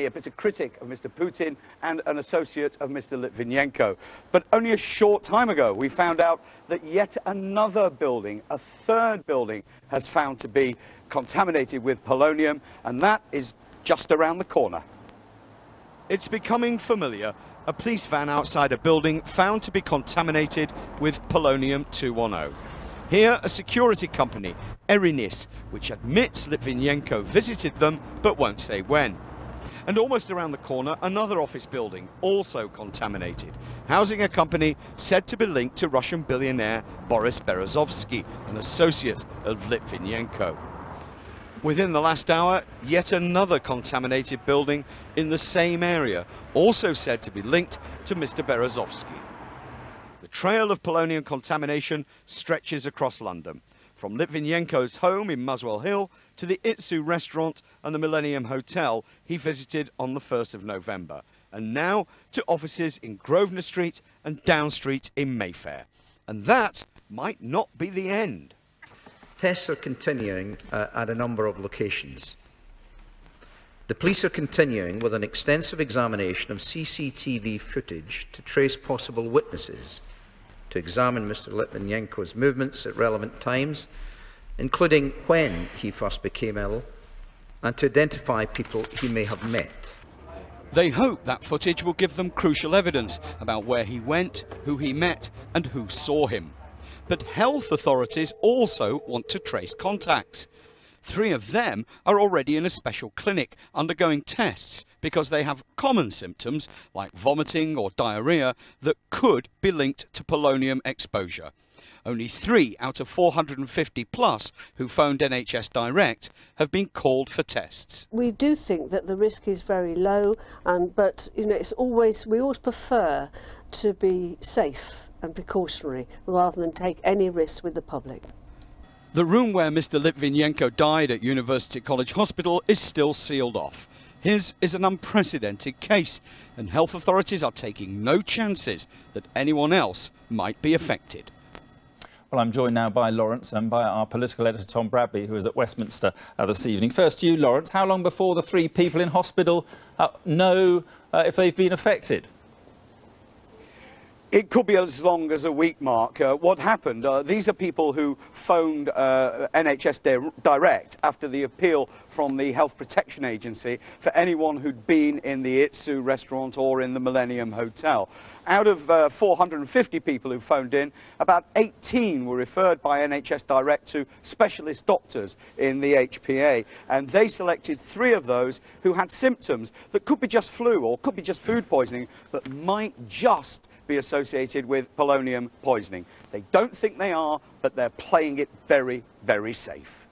a bitter critic of Mr. Putin and an associate of Mr. Litvinenko. But only a short time ago, we found out that yet another building, a third building, has found to be contaminated with polonium, and that is just around the corner. It's becoming familiar. A police van outside a building found to be contaminated with polonium-210. Here, a security company, Erinis, which admits Litvinenko visited them but won't say when. And almost around the corner, another office building, also contaminated, housing a company said to be linked to Russian billionaire Boris Berezovsky, an associate of Litvinenko. Within the last hour, yet another contaminated building in the same area, also said to be linked to Mr. Berezovsky. The trail of polonium contamination stretches across London, from Litvinenko's home in Muswell Hill to the Itsu restaurant and the Millennium Hotel he visited on the 1st of November, and now to offices in Grosvenor Street and Down Street in Mayfair. And that might not be the end. Tests are continuing at a number of locations. The police are continuing with an extensive examination of CCTV footage to trace possible witnesses, to examine Mr. Litvinenko's movements at relevant times, including when he first became ill, and to identify people he may have met. They hope that footage will give them crucial evidence about where he went, who he met, and who saw him. But health authorities also want to trace contacts. 3 of them are already in a special clinic undergoing tests because they have common symptoms like vomiting or diarrhea that could be linked to polonium exposure. Only 3 out of 450 plus who phoned NHS Direct have been called for tests. We do think that the risk is very low, but we always prefer to be safe and precautionary rather than take any risks with the public. The room where Mr. Litvinenko died at University College Hospital is still sealed off. His is an unprecedented case, and health authorities are taking no chances that anyone else might be affected. Well, I'm joined now by Lawrence and by our political editor Tom Bradby, who is at Westminster this evening. First to you, Lawrence. How long before the 3 people in hospital know if they've been affected? It could be as long as a week, Mark. What happened, these are people who phoned NHS Direct after the appeal from the Health Protection Agency for anyone who'd been in the Itsu restaurant or in the Millennium Hotel. Out of 450 people who phoned in, about 18 were referred by NHS Direct to specialist doctors in the HPA, and they selected 3 of those who had symptoms that could be just flu or could be just food poisoning, but might just be associated with polonium poisoning. They don't think they are, but they're playing it very, very safe.